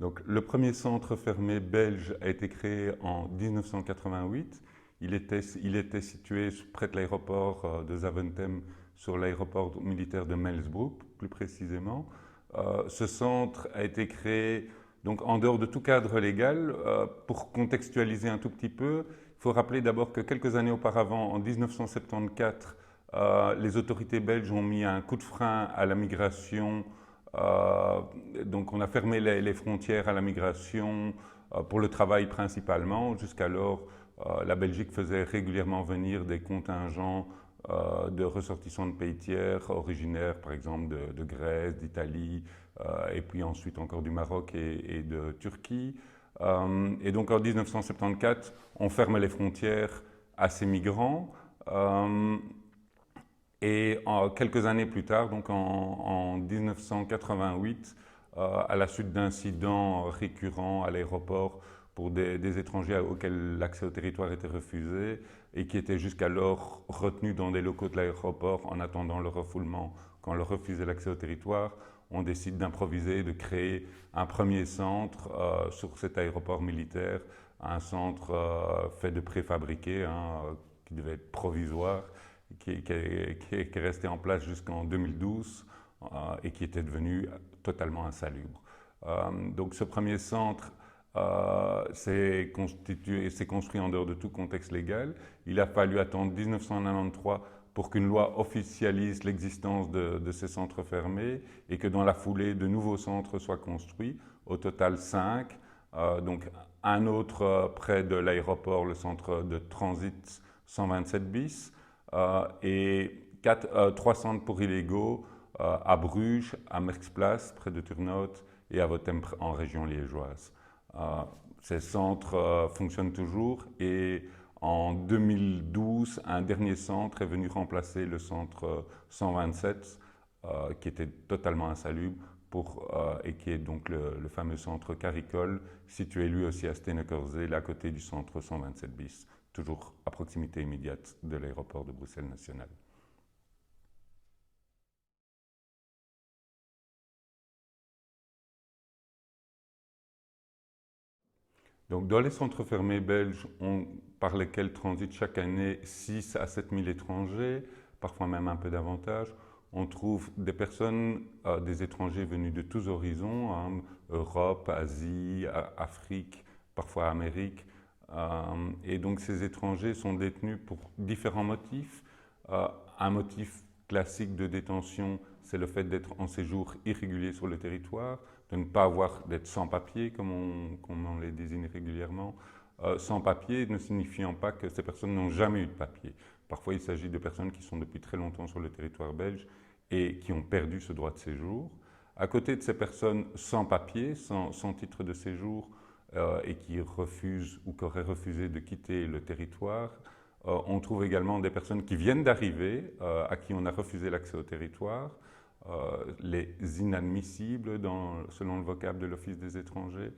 Donc, le premier centre fermé belge a été créé en 1988. Il était situé près de l'aéroport de Zaventem, sur l'aéroport militaire de Melsbroek, plus précisément. Ce centre a été créé donc en dehors de tout cadre légal. Pour contextualiser un tout petit peu, il faut rappeler d'abord que quelques années auparavant, en 1974, les autorités belges ont mis un coup de frein à la migration. euh, donc on a fermé les frontières à la migration pour le travail principalement. Jusqu'alors, la Belgique faisait régulièrement venir des contingents de ressortissants de pays tiers originaires par exemple de Grèce, d'Italie, et puis ensuite encore du Maroc et de Turquie. Et donc en 1974, on ferme les frontières à ces migrants. Et quelques années plus tard, donc en 1988, à la suite d'incidents récurrents à l'aéroport pour des étrangers auxquels l'accès au territoire était refusé et qui étaient jusqu'alors retenus dans des locaux de l'aéroport en attendant le refoulement quand on leur refusait l'accès au territoire, on décide d'improviser, de créer un premier centre sur cet aéroport militaire, un centre fait de préfabriqués, qui devait être provisoire, qui est resté en place jusqu'en 2012 et qui était devenu totalement insalubre. Donc ce premier centre s'est construit en dehors de tout contexte légal. Il a fallu attendre 1993 pour qu'une loi officialise l'existence de ces centres fermés et que dans la foulée, de nouveaux centres soient construits, au total 5. Donc un autre près de l'aéroport, le centre de transit 127 bis, et 3 centres pour illégaux à Bruges, à Merksplas, près de Turnhout, et à Wotem en région liégeoise. Ces centres fonctionnent toujours et en 2012, un dernier centre est venu remplacer le centre 127 qui était totalement insalubre et qui est donc le fameux centre Caricole, situé lui aussi à Steenekerzeel, à côté du centre 127 bis, toujours à proximité immédiate de l'aéroport de Bruxelles National. Donc, dans les centres fermés belges, par lesquels transitent chaque année 6 à 7 000 étrangers, parfois même un peu davantage, on trouve des personnes, des étrangers venus de tous horizons, Europe, Asie, Afrique, parfois Amérique. Et donc ces étrangers sont détenus pour différents motifs. Un motif classique de détention, c'est le fait d'être en séjour irrégulier sur le territoire, de ne pas avoir d'être sans papier, comme on les désigne régulièrement. Sans papier ne signifiant pas que ces personnes n'ont jamais eu de papier. Parfois, il s'agit de personnes qui sont depuis très longtemps sur le territoire belge et qui ont perdu ce droit de séjour. À côté de ces personnes sans papier, sans titre de séjour, et qui refusent ou qui auraient refusé de quitter le territoire, on trouve également des personnes qui viennent d'arriver, à qui on a refusé l'accès au territoire, les inadmissibles selon le vocable de l'Office des étrangers,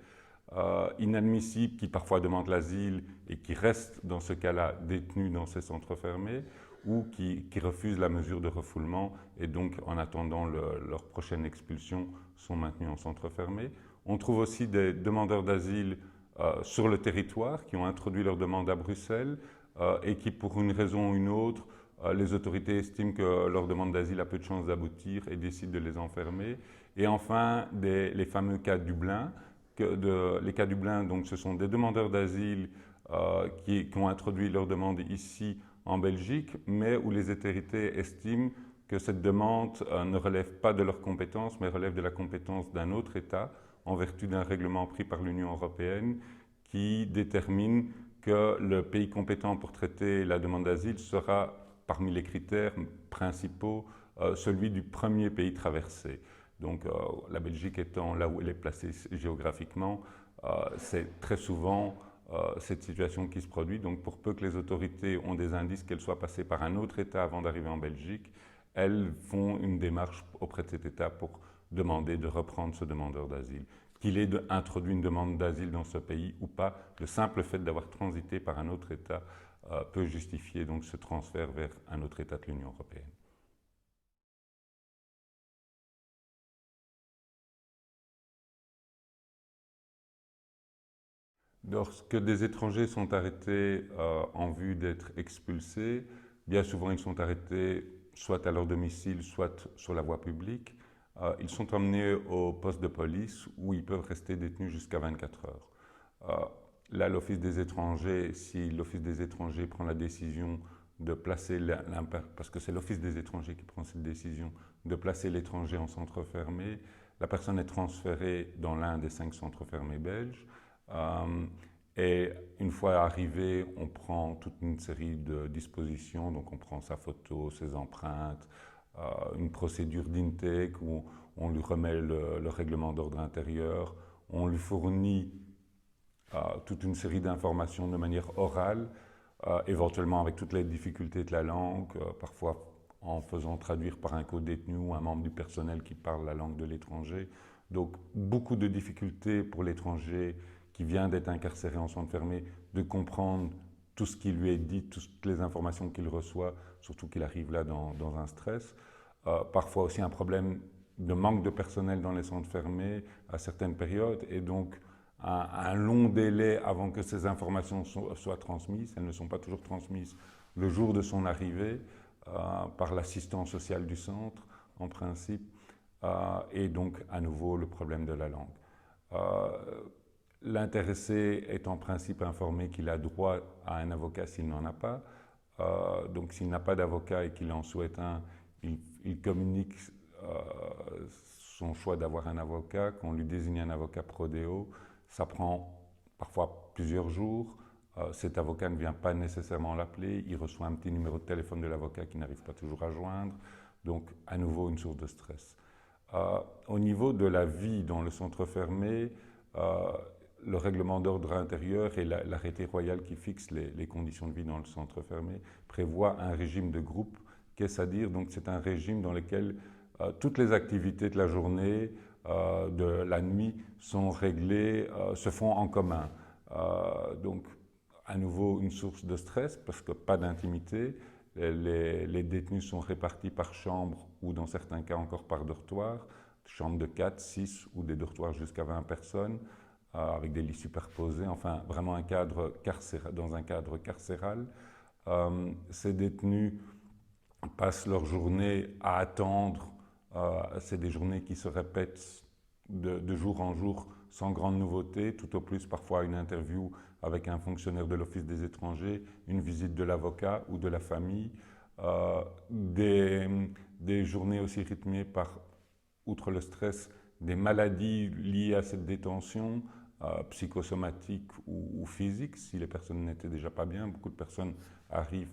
inadmissibles qui parfois demandent l'asile et qui restent dans ce cas-là détenus dans ces centres fermés, ou qui refusent la mesure de refoulement et donc en attendant leur prochaine expulsion sont maintenus en centre fermé. On trouve aussi des demandeurs d'asile sur le territoire qui ont introduit leur demande à Bruxelles et qui pour une raison ou une autre, les autorités estiment que leur demande d'asile a peu de chances d'aboutir et décident de les enfermer. Et enfin, les fameux cas Dublin. Les cas Dublin, donc, ce sont des demandeurs d'asile qui ont introduit leur demande ici en Belgique, mais où les autorités estiment que cette demande ne relève pas de leurs compétences, mais relève de la compétence d'un autre État, en vertu d'un règlement pris par l'Union européenne qui détermine que le pays compétent pour traiter la demande d'asile sera, parmi les critères principaux, celui du premier pays traversé. Donc la Belgique étant là où elle est placée géographiquement, c'est très souvent cette situation qui se produit. Donc pour peu que les autorités ont des indices qu'elles soient passées par un autre État avant d'arriver en Belgique, elles font une démarche auprès de cet État pour demander de reprendre ce demandeur d'asile. Qu'il ait introduit une demande d'asile dans ce pays ou pas, le simple fait d'avoir transité par un autre État peut justifier donc ce transfert vers un autre État de l'Union européenne. Lorsque des étrangers sont arrêtés en vue d'être expulsés, bien souvent ils sont arrêtés soit à leur domicile, soit sur la voie publique. Ils sont emmenés au poste de police où ils peuvent rester détenus jusqu'à 24 heures. Là, l'Office des étrangers, si l'Office des étrangers prend la décision de placer, parce que c'est l'Office des étrangers qui prend cette décision, de placer l'étranger en centre fermé, la personne est transférée dans l'un des 5 centres fermés belges. Et une fois arrivé, on prend toute une série de dispositions, donc on prend sa photo, ses empreintes, une procédure d'intake où on lui remet le règlement d'ordre intérieur, on lui fournit toute une série d'informations de manière orale, éventuellement avec toutes les difficultés de la langue, parfois en faisant traduire par un co-détenu ou un membre du personnel qui parle la langue de l'étranger. Donc beaucoup de difficultés pour l'étranger qui vient d'être incarcéré en centre fermé de comprendre tout ce qui lui est dit, toutes les informations qu'il reçoit, surtout qu'il arrive là dans un stress. Parfois aussi un problème de manque de personnel dans les centres fermés à certaines périodes et donc un long délai avant que ces informations soient transmises. Elles ne sont pas toujours transmises le jour de son arrivée par l'assistant social du centre, en principe, et donc à nouveau le problème de la langue. L'intéressé est en principe informé qu'il a droit à un avocat s'il n'en a pas. Donc s'il n'a pas d'avocat et qu'il en souhaite un, il communique son choix d'avoir un avocat, qu'on lui désigne un avocat prodéo. Ça prend parfois plusieurs jours. Cet avocat ne vient pas nécessairement l'appeler. Il reçoit un petit numéro de téléphone de l'avocat qu'il n'arrive pas toujours à joindre. Donc, à nouveau, une source de stress. Au niveau de la vie dans le centre fermé, le règlement d'ordre intérieur et l'arrêté royal qui fixe les conditions de vie dans le centre fermé prévoit un régime de groupe. Qu'est-ce à dire? Donc, c'est un régime dans lequel toutes les activités de la journée, de la nuit sont réglées, se font en commun. Donc, à nouveau, une source de stress parce que pas d'intimité. Les détenus sont répartis par chambre ou dans certains cas encore par dortoir, chambres de 4, 6 ou des dortoirs jusqu'à 20 personnes avec des lits superposés, enfin vraiment un cadre dans un cadre carcéral. Ces détenus passent leur journée à attendre. C'est des journées qui se répètent de jour en jour sans grande nouveauté, tout au plus parfois une interview avec un fonctionnaire de l'Office des étrangers, une visite de l'avocat ou de la famille, des journées aussi rythmées par, outre le stress, des maladies liées à cette détention, psychosomatiques ou physiques, si les personnes n'étaient déjà pas bien. Beaucoup de personnes arrivent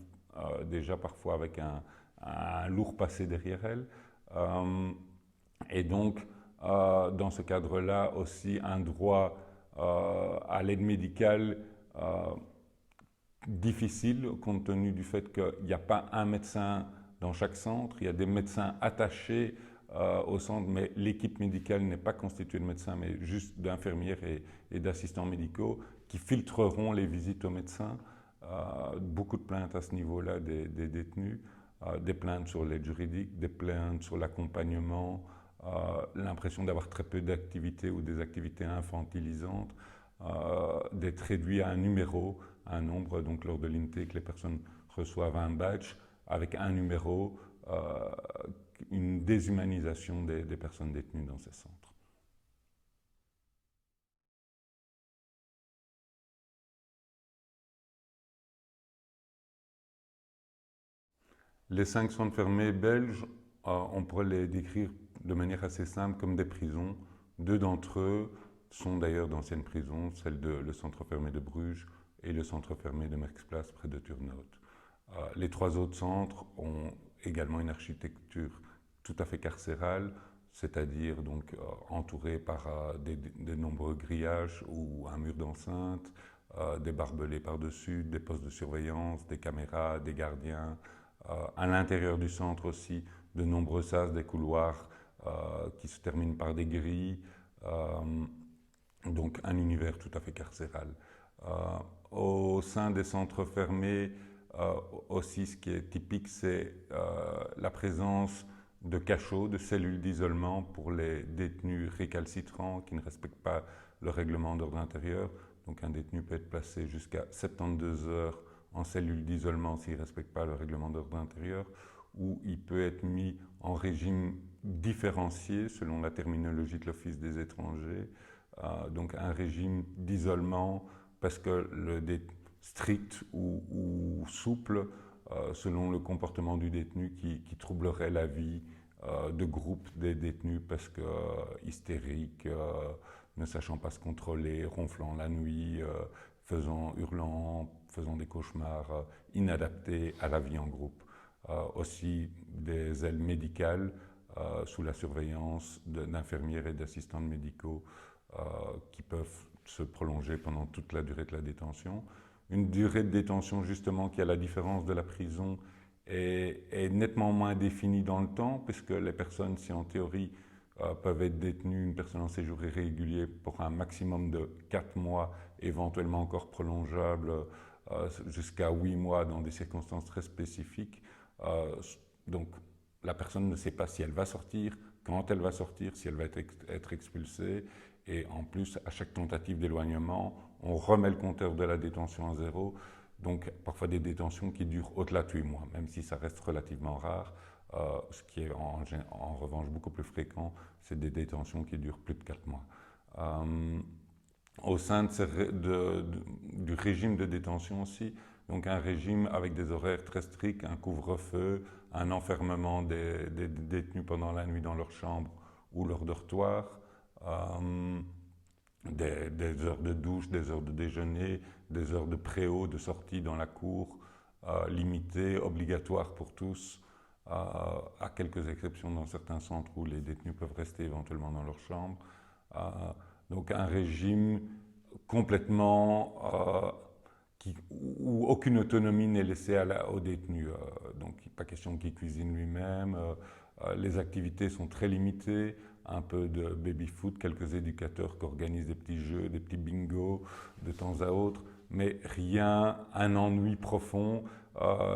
déjà parfois avec un lourd passé derrière elles. Et donc, dans ce cadre-là, aussi un droit à l'aide médicale difficile, compte tenu du fait qu'il n'y a pas un médecin dans chaque centre, il y a des médecins attachés au centre, mais l'équipe médicale n'est pas constituée de médecins, mais juste d'infirmières et d'assistants médicaux qui filtreront les visites aux médecins. Beaucoup de plaintes à ce niveau-là des détenus, des plaintes sur l'aide juridique, des plaintes sur l'accompagnement, l'impression d'avoir très peu d'activités ou des activités infantilisantes, d'être réduit à un numéro, un nombre. Donc lors de l'intake, les personnes reçoivent un badge avec un numéro, une déshumanisation des personnes détenues dans ces centres. Les 5 centres fermés belges, on pourrait les décrire de manière assez simple comme des prisons. 2 d'entre eux sont d'ailleurs d'anciennes prisons, le centre fermé de Bruges et le centre fermé de Merksplas près de Turnhout. Les 3 autres centres ont également une architecture tout à fait carcérale, c'est-à-dire donc entourés par de nombreux grillages ou un mur d'enceinte, des barbelés par-dessus, des postes de surveillance, des caméras, des gardiens. À l'intérieur du centre aussi, de nombreux sas, des couloirs qui se terminent par des grilles. Donc un univers tout à fait carcéral. Au sein des centres fermés, aussi ce qui est typique, c'est la présence de cachots, de cellules d'isolement pour les détenus récalcitrants qui ne respectent pas le règlement d'ordre intérieur. Donc un détenu peut être placé jusqu'à 72 heures en cellule d'isolement s'il ne respecte pas le règlement d'ordre intérieur, ou il peut être mis en régime différencié selon la terminologie de l'Office des étrangers. Donc un régime d'isolement parce que strict ou souple selon le comportement du détenu qui troublerait la vie de groupe des détenus parce que hystériques, ne sachant pas se contrôler, ronflant la nuit, hurlant, faisant des cauchemars, inadaptés à la vie en groupe. Aussi des ailes médicales sous la surveillance d'infirmières et d'assistants médicaux qui peuvent se prolonger pendant toute la durée de la détention. Une durée de détention justement qui, à la différence de la prison, est nettement moins définie dans le temps, puisque les personnes, si en théorie, peuvent être détenues, une personne en séjour irrégulier, pour un maximum de 4 mois, éventuellement encore prolongeable jusqu'à 8 mois dans des circonstances très spécifiques. Donc la personne ne sait pas si elle va sortir, quand elle va sortir, si elle va être expulsée. Et en plus, à chaque tentative d'éloignement, on remet le compteur de la détention à zéro. Donc parfois des détentions qui durent au-delà de 8 mois, même si ça reste relativement rare. Ce qui est en revanche beaucoup plus fréquent, c'est des détentions qui durent plus de 4 mois. Au sein du régime de détention aussi, donc un régime avec des horaires très stricts, un couvre-feu, un enfermement des détenus pendant la nuit dans leur chambre ou leur dortoir, des heures de douche, des heures de déjeuner, des heures de préau, de sortie dans la cour, limitées, obligatoires pour tous, à quelques exceptions dans certains centres où les détenus peuvent rester éventuellement dans leur chambre. Donc un régime complètement où aucune autonomie n'est laissée aux détenus. Donc pas question qu'il cuisine lui-même. Les activités sont très limitées. Un peu de baby-foot, quelques éducateurs qui organisent des petits jeux, des petits bingos de temps à autre, mais rien, un ennui profond.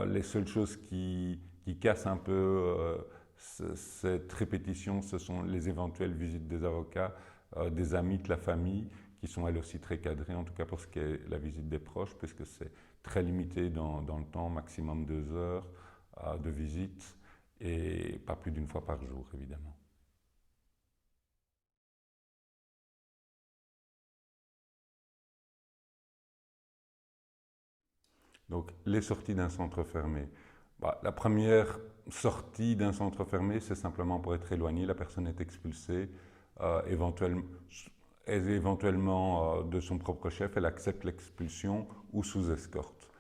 Les seules choses qui cassent un peu cette répétition, ce sont les éventuelles visites des avocats, des amis, de la famille, qui sont elles aussi très cadrées, en tout cas pour ce qui est la visite des proches, puisque c'est très limité dans le temps, maximum 2 heures de visite, et pas plus d'une fois par jour, évidemment. Donc, les sorties d'un centre fermé. La première sortie d'un centre fermé, c'est simplement pour être éloigné. La personne est expulsée, éventuellement de son propre chef, elle accepte l'expulsion ou sous escorte.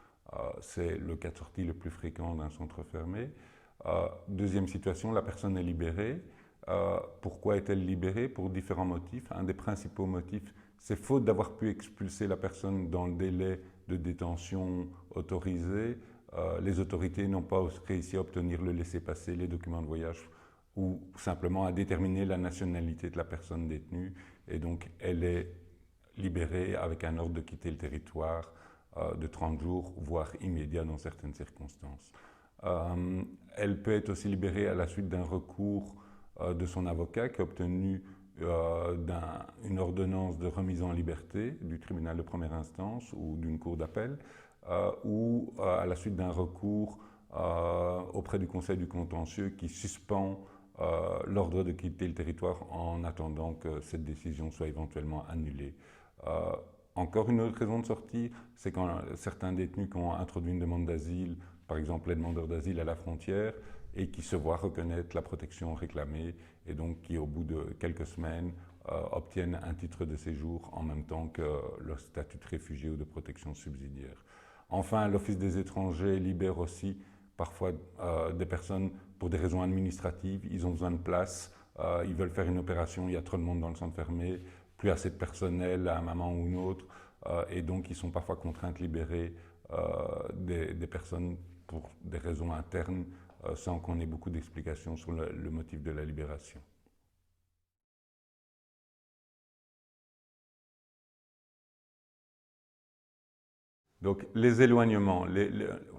C'est le cas de sortie le plus fréquent d'un centre fermé. Deuxième situation, la personne est libérée. Pourquoi est-elle libérée? Pour différents motifs. Un des principaux motifs, c'est faute d'avoir pu expulser la personne dans le délai de détention autorisé. Les autorités n'ont pas réussi à obtenir le laissez-passer, les documents de voyage ou simplement à déterminer la nationalité de la personne détenue. Et donc, elle est libérée avec un ordre de quitter le territoire de 30 jours, voire immédiat dans certaines circonstances. Elle peut être aussi libérée à la suite d'un recours de son avocat qui a obtenu une ordonnance de remise en liberté du tribunal de première instance ou d'une cour d'appel, ou à la suite d'un recours auprès du Conseil du contentieux qui suspend l'ordre de quitter le territoire en attendant que cette décision soit éventuellement annulée. Encore une autre raison de sortie, c'est quand certains détenus qui ont introduit une demande d'asile, par exemple les demandeurs d'asile à la frontière, et qui se voient reconnaître la protection réclamée, et donc qui au bout de quelques semaines obtiennent un titre de séjour en même temps que leur statut de réfugié ou de protection subsidiaire. Enfin, l'Office des étrangers libère aussi parfois des personnes pour des raisons administratives. Ils ont besoin de place, ils veulent faire une opération, il y a trop de monde dans le centre fermé, plus assez de personnel à un moment ou un autre, et donc ils sont parfois contraints de libérer des personnes pour des raisons internes sans qu'on ait beaucoup d'explications sur le motif de la libération. Donc les éloignements,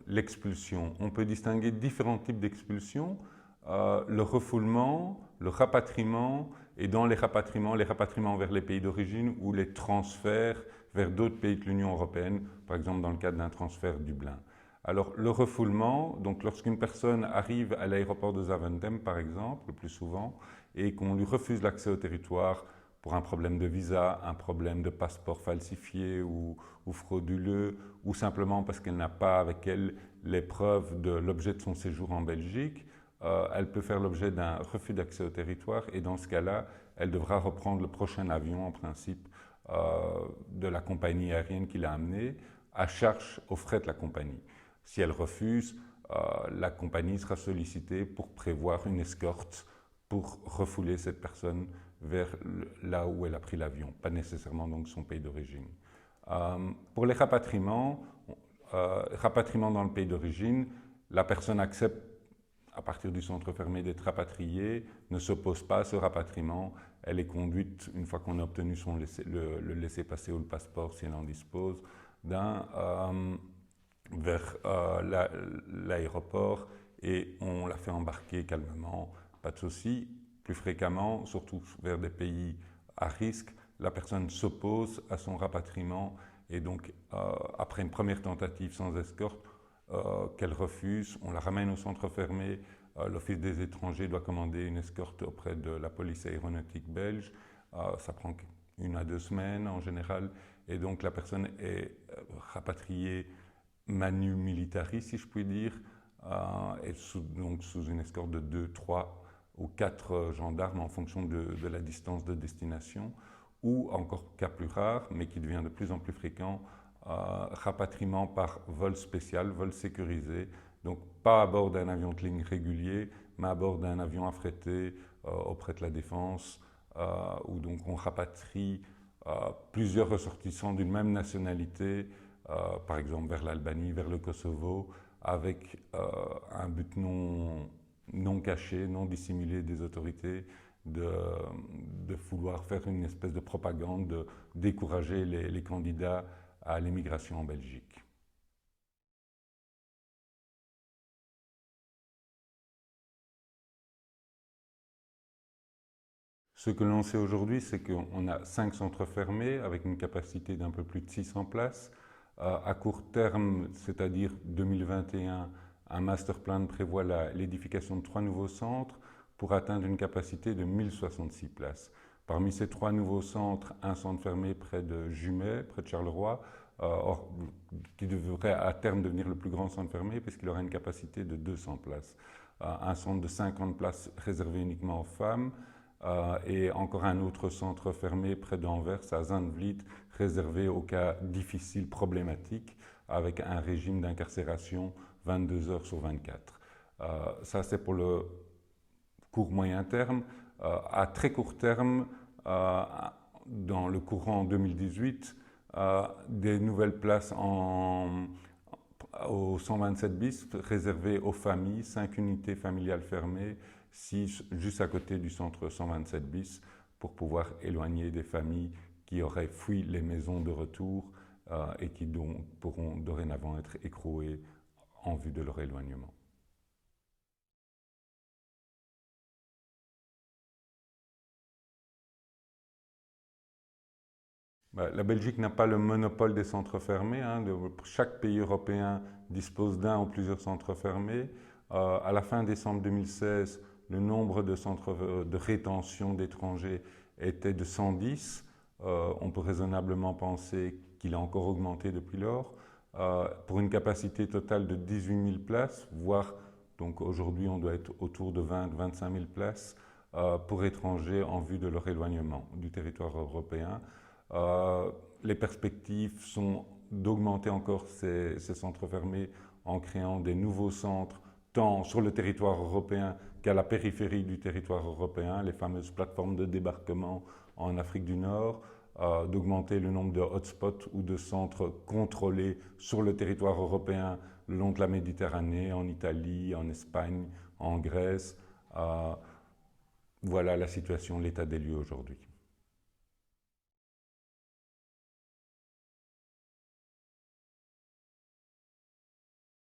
l'expulsion, on peut distinguer différents types d'expulsions, le refoulement, le rapatriement et dans les rapatriements vers les pays d'origine ou les transferts vers d'autres pays de l'Union européenne, par exemple dans le cadre d'un transfert Dublin. Alors le refoulement, donc lorsqu'une personne arrive à l'aéroport de Zaventem par exemple, le plus souvent, et qu'on lui refuse l'accès au territoire pour un problème de visa, un problème de passeport falsifié ou frauduleux, ou simplement parce qu'elle n'a pas avec elle les preuves de l'objet de son séjour en Belgique, elle peut faire l'objet d'un refus d'accès au territoire et dans ce cas-là, elle devra reprendre le prochain avion en principe de la compagnie aérienne qui l'a amenée à charge aux frais de la compagnie. Si elle refuse, la compagnie sera sollicitée pour prévoir une escorte pour refouler cette personne vers là où elle a pris l'avion, pas nécessairement donc son pays d'origine. Pour les rapatriements, rapatriement dans le pays d'origine, la personne accepte à partir du centre fermé d'être rapatriée, ne s'oppose pas à ce rapatriement, elle est conduite, une fois qu'on a obtenu le laissez-passer ou le passeport, si elle en dispose, vers l'aéroport et on la fait embarquer calmement, pas de souci. Plus fréquemment, surtout vers des pays à risque, la personne s'oppose à son rapatriement et donc après une première tentative sans escorte qu'elle refuse, on la ramène au centre fermé. L'Office des étrangers doit commander une escorte auprès de la police aéronautique belge. Ça prend 1 à 2 semaines en général et donc la personne est rapatriée manu militari, si je puis dire, et donc sous une escorte de 2, 3 ou 4 gendarmes en fonction de la distance de destination, ou encore cas plus rare, mais qui devient de plus en plus fréquent, rapatriement par vol spécial, vol sécurisé, donc pas à bord d'un avion de ligne régulier, mais à bord d'un avion affrété auprès de la Défense, où donc on rapatrie plusieurs ressortissants d'une même nationalité, par exemple vers l'Albanie, vers le Kosovo, avec un but non caché, non dissimulé des autorités, de vouloir faire une espèce de propagande, de décourager les candidats à l'émigration en Belgique. Ce que l'on sait aujourd'hui, c'est qu'on a 5 centres fermés avec une capacité d'un peu plus de 600 places. À court terme, c'est-à-dire 2021, un master plan prévoit l'édification de 3 nouveaux centres pour atteindre une capacité de 1066 places. Parmi ces 3 nouveaux centres, un centre fermé près de Jumet, près de Charleroi, qui devrait à terme devenir le plus grand centre fermé puisqu'il aura une capacité de 200 places. Un centre de 50 places réservé uniquement aux femmes, et encore un autre centre fermé près d'Anvers, à Zandvliet, réservé aux cas difficiles, problématiques, avec un régime d'incarcération 22 heures sur 24. Ça, c'est pour le court-moyen terme. À très court terme, dans le courant 2018, des nouvelles places au 127 bis réservées aux familles, 5 unités familiales fermées, 6 juste à côté du centre 127 bis pour pouvoir éloigner des familles qui auraient fui les maisons de retour et qui pourront dorénavant être écrouées en vue de leur éloignement. La Belgique n'a pas le monopole des centres fermés. Chaque pays européen dispose d'un ou plusieurs centres fermés. À la fin décembre 2016, le nombre de centres de rétention d'étrangers était de 110. On peut raisonnablement penser qu'il a encore augmenté depuis lors, pour une capacité totale de 18 000 places, voire donc aujourd'hui on doit être autour de 20-25 000 places pour étrangers en vue de leur éloignement du territoire européen. Les perspectives sont d'augmenter encore ces centres fermés en créant des nouveaux centres tant sur le territoire européen qu'à la périphérie du territoire européen, les fameuses plateformes de débarquement en Afrique du Nord, d'augmenter le nombre de hotspots ou de centres contrôlés sur le territoire européen le long de la Méditerranée, en Italie, en Espagne, en Grèce. Voilà la situation, l'état des lieux aujourd'hui.